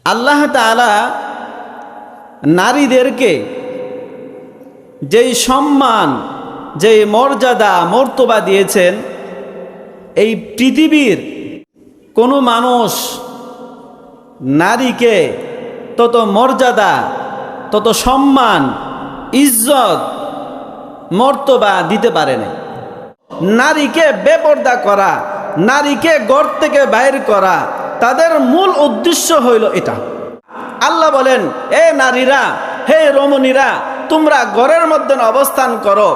আল্লাহ তাআলা নারীদেরকে যেই সম্মান, যেই মর্যাদা মর্তবা দিয়েছেন, এই পৃথিবীর কোনো মানুষ নারীকে তত মর্যাদা, তত সম্মান, ইজ্জত, মর্তবা দিতে পারে না। নারীকে বেপর্দা করা, নারীকে ঘর থেকে বাইর করা, তাদের মূল উদ্দেশ্য হইল এটা। আল্লাহ বলেন, এ নারীরা, হে রমণীরা, তোমরা ঘরের মধ্যে অবস্থান করো।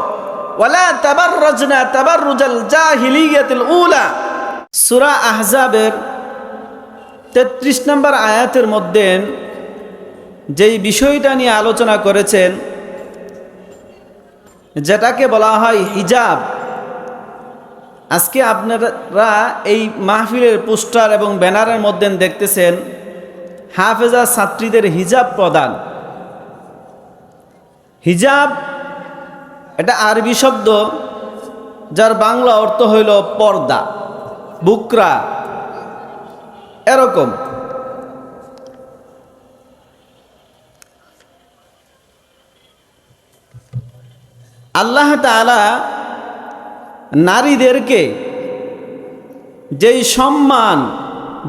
ওয়ালা তাবাররাজনা তাবাররুজাল জাহিলিয়াতিল উলা। সূরা আহজাবের 33 নম্বর আয়াতের মধ্যে যেই বিষয়টা নিয়ে আলোচনা করেছেন, যেটাকে বলা হয় হিজাব। আজকে আপনারা এই মাহফিলের পোস্টার এবং ব্যানারের মধ্যে দেখতেছেন হাফেজা ছাত্রীদের হিজাব প্রদান। হিজাব এটা আরবি শব্দ, যার বাংলা অর্থ হইল পর্দা, বুকরা, এরকম। আল্লাহ তাআলা নারীদেরকে যেই সম্মান,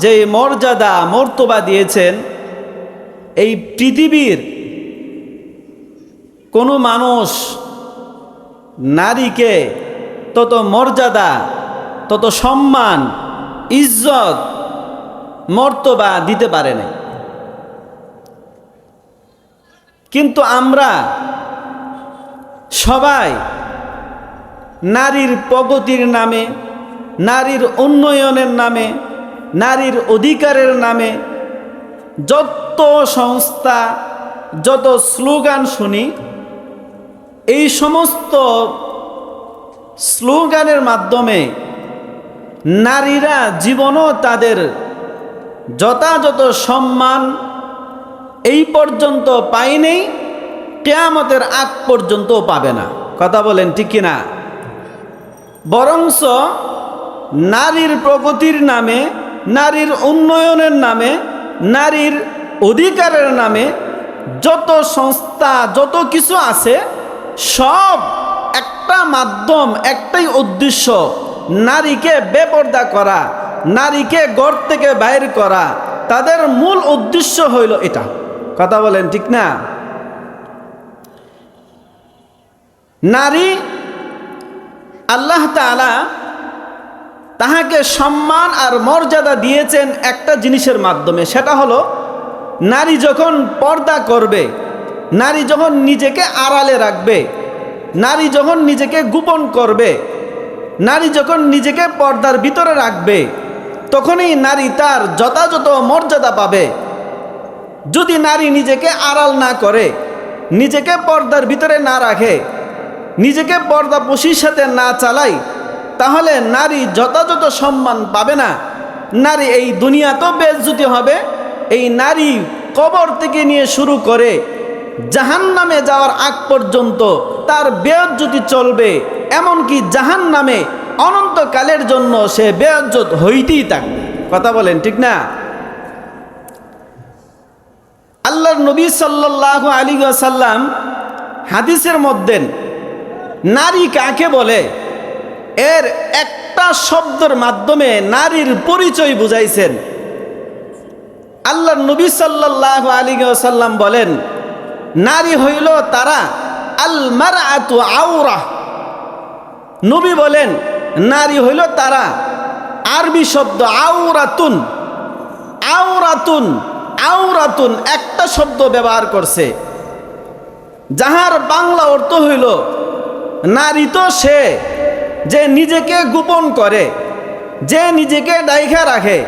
যেই মর্যাদা মর্তবা দিয়েছেন, এই পৃথিবীর কোনো মানুষ নারীকে তত মর্যাদা, তত সম্মান, ইজ্জত, মর্তবা দিতে পারে না। কিন্তু আমরা সবাই নারীর প্রগতির নামে, নারীর উন্নয়নের নামে, নারীর অধিকারের নামে যত সংস্থা, যত স্লোগান শুনি, এই সমস্ত স্লোগানের মাধ্যমে নারীরা জীবনও তাদের যথাযথ সম্মান এই পর্যন্ত পায়নি, কিয়ামতের আগ পর্যন্ত পাবে না। কথা বলেন ঠিক কিনা? বরঞ্চ নারীর প্রগতির নামে, নারীর উন্নয়নের নামে, নারীর অধিকারের নামে যত সংস্থা, যত কিছু আছে, সব একটা মাধ্যম, একটাই উদ্দেশ্য, নারীকে বেপর্দা করা, নারীকে ঘর থেকে বাইর করা। তাদের মূল উদ্দেশ্য হইল এটা। কথা বলেন ঠিক না? নারী আল্লাহ তাআলা তাহাকে সম্মান আর মর্যাদা দিয়েছেন একটা জিনিসের মাধ্যমে, সেটা হলো নারী যখন পর্দা করবে, নারী যখন নিজেকে আড়ালে রাখবে, নারী যখন নিজেকে গোপন করবে, নারী যখন নিজেকে পর্দার ভিতরে রাখবে, তখনই নারী তার যথাযথ মর্যাদা পাবে। যদি নারী নিজেকে আড়াল না করে, নিজেকে পর্দার ভিতরে না রাখে, নিজেকে পর্দাপোশির সাথে না চালায়, তাহলে নারী যথাযথ সম্মান পাবে না। নারী এই দুনিয়াতেও বেইজ্জতি হবে, এই নারী কবর থেকে নিয়ে শুরু করে জাহান্নামে যাওয়ার আগ পর্যন্ত তার বেইজ্জতি চলবে। এমনকি জাহান্নামে অনন্তকালের জন্য সে বেইজ্জত হইতেই থাকবে। কথা বলেন ঠিক না? আল্লাহর নবী সাল্লাল্লাহু আলাইহি ওয়াসাল্লাম হাদিসের মধ্যে নারী কাকে বলে এর একটা শব্দের মাধ্যমে নারীর পরিচয় বুঝাইছেন। আল্লাহর নবী সাল্লাল্লাহু আলাইহি ওয়াসাল্লাম বলেন, নারী হইল তারা আল মারআতু আওরা। নবী বলেন, নারী হইল তারা, আরবি শব্দ আওরাতুন। আওরাতুন, আওরাতুন একটা শব্দ ব্যবহার করছে, যাহার বাংলা অর্থ হইল নারী তো সে যে নিজেকে গোপন করে, যে নিজেকে ডাইখা রাখে,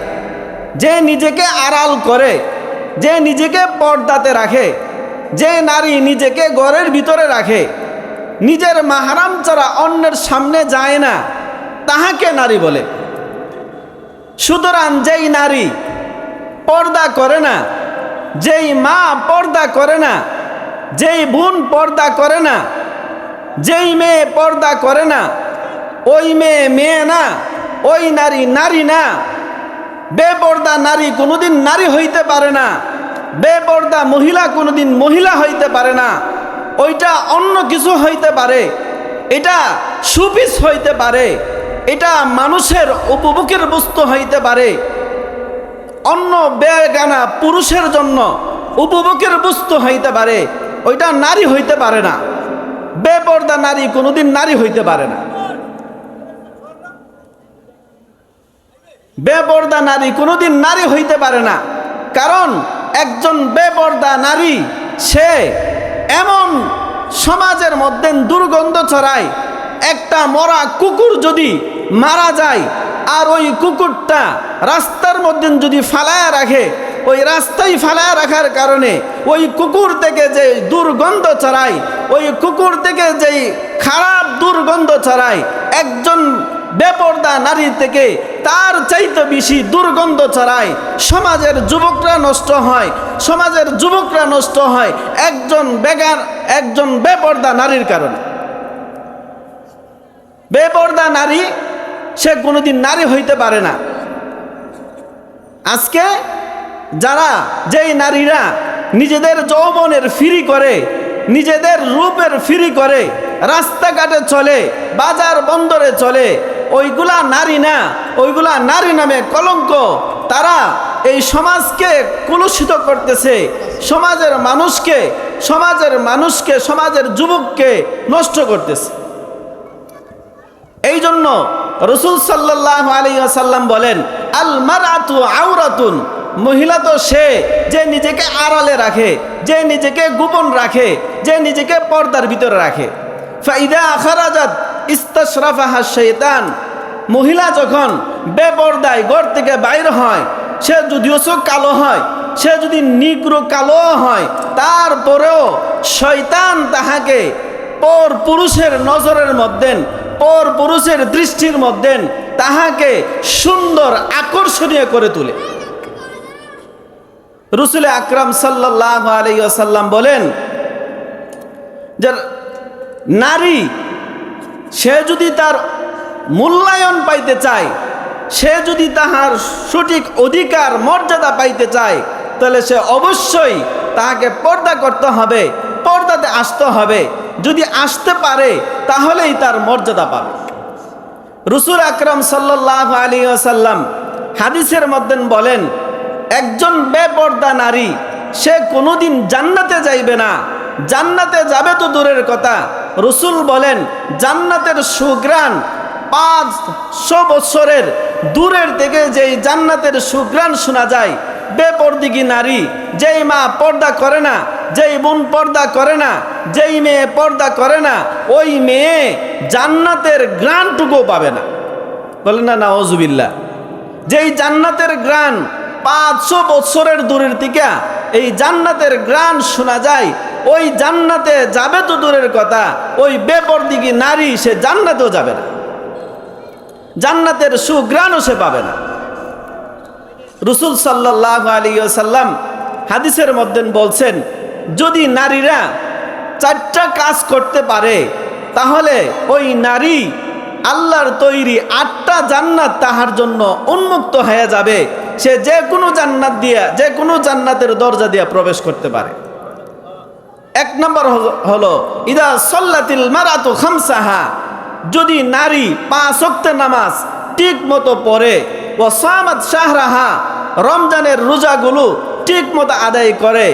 যে নিজেকে আড়াল করে, যে নিজেকে পর্দাতে রাখে, যে নারী নিজেকে ঘরের ভিতরে রাখে, নিজের মাহরাম ছাড়া অন্যের সামনে যায় না, তাহাকে নারী বলে। সুতরাং যেই নারী পর্দা করে না, যেই মা পর্দা করে না, যেই বোন পর্দা করে না, যেই মেয়ে পর্দা করে না, ওই মেয়ে মেয়ে না, ওই নারী নারী না। বেপর্দা নারী কোনোদিন নারী হইতে পারে না। বেপর্দা মহিলা কোনোদিন মহিলা হইতে পারে না, ওইটা অন্য কিছু হইতে পারে, এটা সুপিস হইতে পারে, এটা মানুষের উপভোগের বস্তু হইতে পারে, অন্য বেগানা পুরুষের জন্য উপভোগের বস্তু হইতে পারে, ওইটা নারী হইতে পারে না। বেপর্দা নারী কোনোদিন নারী হইতে পারে না। বেপর্দা নারী কোনোদিন নারী হইতে পারে না, কারণ একজন বেপর্দা নারী সে এমন সমাজের মধ্যে দুর্গন্ধ ছড়ায়। একটা মরা কুকুর যদি মারা যায় আর ওই কুকুরটা রাস্তার মধ্যে যদি ফালায়া রাখে, ওই রাস্তায় ফালায়া রাখার কারণে ওই কুকুর থেকে যে দুর্গন্ধ ছড়ায়, ওই কুকুর থেকে যেই খারাপ দুর্গন্ধ ছড়ায়, একজন বেপর্দা নারী থেকে তার চাইতে বেশি দুর্গন্ধ ছড়ায়। সমাজের যুবকরা নষ্ট হয়, সমাজের যুবকরা নষ্ট হয় একজন বেপর্দা নারীর কারণে। বেপর্দা নারী সে কোনোদিন নারী হইতে পারে না। আজকে যেই নারীরা নিজেদের যৌবনের ফিরি করে, নিজেদের রূপের ফিরি করে, রাস্তাঘাটে চলে, বাজার বন্দরে চলে, ওইগুলা নারী না, ওইগুলা নারী নামে কলঙ্ক। তারা এই সমাজকে কলুষিত করতেছে, সমাজের মানুষকে সমাজের যুবককে নষ্ট করতেছে। এই জন্য রাসূল সাল্লাল্লাহু আলাইহি ওয়াসাল্লাম বলেন, আল মারআতু আওরাতুন, মহিলা তো সে যে নিজেকে আড়ালে রাখে, যে নিজেকে গোপন রাখে, যে নিজেকে পর্দার ভিতরে রাখে। ফাইদা খারাজাত ইস্তাশরাফাহা শাইতান, মহিলা যখন বেপর্দায় ঘর থেকে বাইর হয়, সে যদিও কালো হয়, সে যদি নিগ্র কালো হয়, তারপরেও শয়তান তাহাকে পর পুরুষের নজরের মধ্যে, পর পুরুষের দৃষ্টির মধ্যে তাহাকে সুন্দর আকর্ষণীয় করে তোলে। রাসূল আকরাম সাল্লাল্লাহু আলাইহি ওয়াসাল্লাম বলেন যে নারী সে যদি তার মূল্যায়ন পাইতে চায়, সে যদি তাহার সঠিক অধিকার মর্যাদা পাইতে চায়, তাহলে সে অবশ্যই তাহাকে পর্দা করতে হবে, পর্দাতে আসতে হবে। যদি আসতে পারে তাহলেই তার মর্যাদা পাবে। রাসূল আকরাম সাল্লাল্লাহু আলাইহি ওয়াসাল্লাম হাদিসের মধ্যে বলেন, একজন বেপর্দা নারী সে কোনোদিন জান্নাতে যাইবে না। জান্নাতে যাবে তো দূরের কথা, রাসূল বলেন জান্নাতের সুঘ্রাণ 500 বছরের দূরের থেকে যেই জান্নাতের সুঘ্রাণ শোনা যায়, বেপর্দিগী নারী, যেই মা পর্দা করে না, যেই বোন পর্দা করে না, যেই মেয়ে পর্দা করে না, ওই মেয়ে জান্নাতের ঘ্রাণটুকু পাবে না। বলেন না নাউজুবিল্লাহ। যেই জান্নাতের ঘ্রাণ 500 বছরের দূরের থেকে এই জান্নাতের ঘ্রাণ শোনা যায়, ওই জান্নাতে যাবে তো দূরের কথা, ওই বেপর্দিগী নারী সে জান্নাতেও যাবে না, জান্নাতের সুঘ্রাণও সে পাবে না। রাসূল সাল্লাল্লাহু আলাইহি ওয়াসাল্লাম হাদিসের মধ্যে বলছেন, যদি নারীরা 4টা কাজ করতে পারে তাহলে ওই নারী আল্লাহর তৈরি 8টা জান্নাত তাহার জন্য উন্মুক্ত হয়ে যাবে। সে যে কোনো জান্নাত দিয়া, যে কোনো জান্নাতের দরজা দিয়া প্রবেশ করতে পারে। 1 নম্বর হলো ইদা সাল্লাতিল মারাতু খামসাহা, যদি নারী 5 ওয়াক্তের নামাজ ঠিক মতো পড়ে, ও সামাত শাহরাহা, রমজানের রোজাগুলো ঠিক মতো আদায় করে,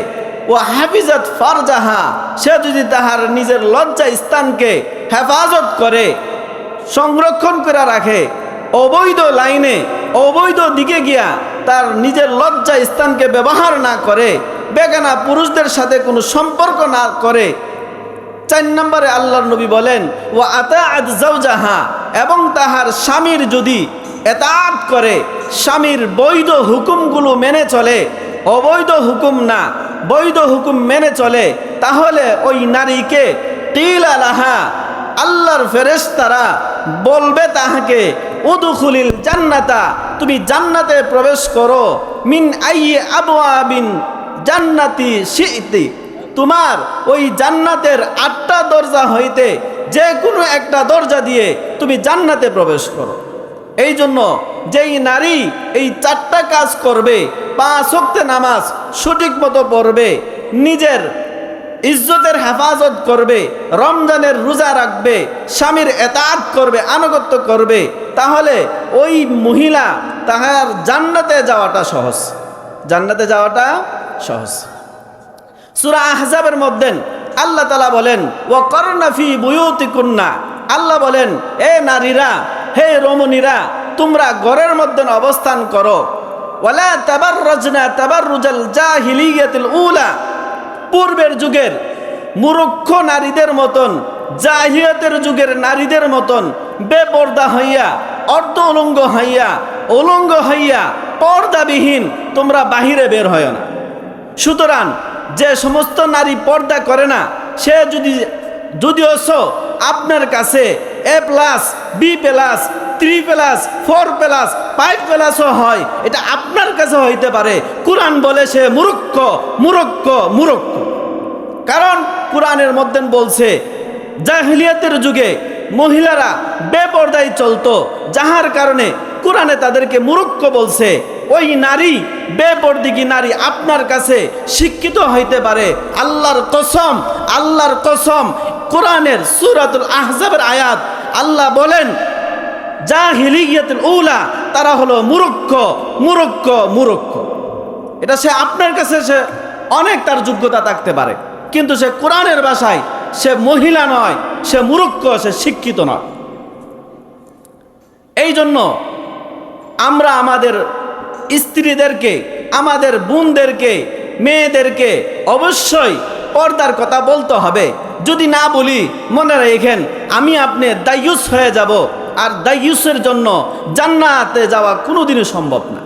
ও হাফিজাত ফারজাহা, সে যদি তাহার নিজের লজ্জা স্থানকে হেফাজত করে, সংরক্ষণ করে রাখে, অবৈধ লাইনে অবৈধ দিকে গিয়া তার নিজের লজ্জা স্থানকে ব্যবহার না করে, বেগানা পুরুষদের সাথে কোনো সম্পর্ক না করে। 4 নম্বরে আল্লাহর নবী বলেন, ও আতাআত যাওজাহা, এবং তাহার স্বামীর যদি এতাআত করে, স্বামীর বৈধ হুকুমগুলো মেনে চলে, অবৈধ হুকুম না, বৈধ হুকুম মেনে চলে, তাহলে ওই নারীকে কিলা লাহা, আল্লাহর ফেরেশতারা বলবে তাহাকে, উদখুলিল জান্নাতা, তুমি জান্নাতে প্রবেশ করো, মিন আইয়ি আবওয়াবিন জান্নাতি শি'তি, তোমার ওই জান্নাতের 8টা দরজা হইতে যে কোনো একটা দরজা দিয়ে তুমি জান্নাতে প্রবেশ করো। এই জন্য যেই নারী এই 4টা কাজ করবে, 5 ওয়াক্ত নামাজ সঠিক মতো পড়বে, নিজের ইজ্জতের হেফাজত করবে, রমজানের রোজা রাখবে, স্বামীর এতাআত করবে, আনুগত্য করবে, তাহলে ওই মহিলা তাহার জান্নাতে যাওয়াটা সহজ, জান্নাতে যাওয়াটা সহজ। সূরা আহজাবের মধ্যে আল্লাহ তাআলা বলেন ওয়াকরনা ফি বুয়ুতিকুন্না, আল্লাহ বলেন এ নারীরা, হে রমণীরা, তোমরা ঘরের মধ্যে অবস্থান করো। ওয়ালা তাবাররাজনা তাবাররুজাল জাহিলিয়াতিল উলা, পূর্বের যুগের মূর্খ নারীদের মতন, জাহিলিয়াতের যুগের নারীদের মতন বেপর্দা হইয়া, অর্ধ উলঙ্গ হইয়া, উলঙ্গ হইয়া, পর্দাবিহীন তোমরা বাহিরে বের হয় না। সুতরাং যে সমস্ত নারী পর্দা করে না, সে যদিও আপনার কাছে A+, B+, 3+, 4+, 5+ও হয়, এটা আপনার কাছে হইতে পারে। কুরআন বলে সে মূর্খ, মূর্খ, মূর্খ। কারণ কুরআনের মধ্যে বলছে জাহিলিয়াতের যুগে মহিলারা বেপর্দায় চলতো, যাহার কারণে কুরআনে তাদেরকে মূর্খ বলছে। ওই নারী, বেপরদিগী নারী আপনার কাছে শিক্ষিত হইতে পারে। আল্লাহর কসম, আল্লাহর কসম, কোরআনের সূরাতুল আহজাবের আয়াত, আল্লাহ বলেন জাহিলিয়াতুল উলা, তারা হলো মূর্খ, মূর্খ, মূর্খ। এটা সে আপনার কাছে সে অনেক তার যোগ্যতা থাকতে পারে, কিন্তু সে কোরআনের ভাষায় সে মহিলা নয়, সে মূর্খ, সে শিক্ষিত নয়। এই জন্য আমরা আমাদের স্ত্রীদেরকে, আমাদের বোনদেরকে, মেয়েদেরকে অবশ্যই পর্দার কথা বলতে হবে। যদি না বলি, মনে রাখেন আমি আপনি দায়ুস হয়ে যাব, আর দায়ুসের জন্য জান্নাতে যাওয়া কোনোদিনই সম্ভব না।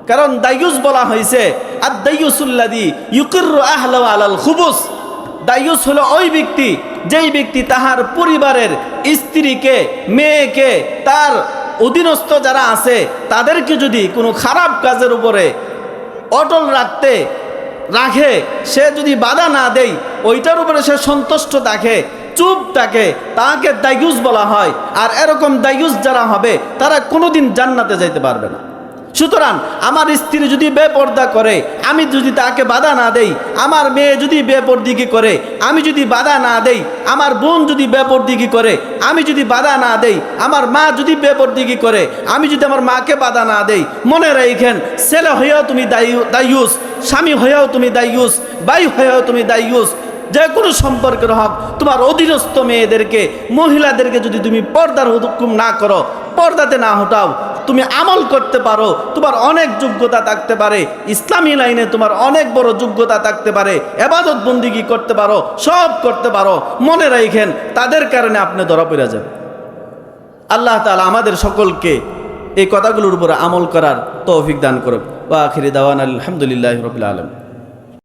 কারণ দায়ুস বলা হয়েছে আর দায়ুসুল্লাযী ইউকিররু আহলাহু আলাল খুবুস, দায়ুস হলো ওই ব্যক্তি যেই ব্যক্তি তাহার পরিবারের স্ত্রীকে, মেয়েকে, তার অধীনস্থ যারা আছে তাদেরকে যদি কোনো খারাপ কাজের উপরে অটল রাখে, সে যদি বাধা না দেয়, ওইটার উপরে সে সন্তুষ্ট থাকে, চুপ থাকে, তাকে দায়ুস বলা হয়। আর এরকম দায়ুস যারা হবে তারা কোনোদিন জান্নাতে যাইতে পারবে না। সুতরাং আমার স্ত্রী যদি বেপর্দা করে, আমি যদি তাকে বাধা না দেই, আমার মেয়ে যদি বেপরদিগি করে, আমি যদি বাধা না দেই, আমার বোন যদি বেপরদিগি করে, আমি যদি বাধা না দেই, আমার মা যদি বেপরদিগি করে, আমি যদি আমার মাকে বাধা না দেই, মনে রাখেন ছেলে হয়েও তুমি দায়ুস, স্বামী হয়েও তুমি দায়ুস, ভাই হয়েও তুমি দায়ুস। যে কোনো সম্পর্কের হোক, তোমার অধীনস্থ মেয়েদেরকে, মহিলাদেরকে যদি তুমি পর্দার হুকুম না করো, পর্দাতে না হটাও, তুমি আমল করতে পারো, তোমার অনেক যোগ্যতা থাকতে পারে, ইসলামী লাইনে তোমার অনেক বড় যোগ্যতা থাকতে পারে, ইবাদত বন্দিগি করতে পারো, সব করতে পারো, মনে রাখেন তাদের কারণে আপনি ধরা পড়ে যাবেন। আল্লাহ তাআলা আমাদের সকলকে এই কথাগুলোর উপরে আমল করার তৌফিক দান করুন। ওয়া আখিরি দাওয়ানা আলহামদুলিল্লাহি রাব্বিল আলামিন।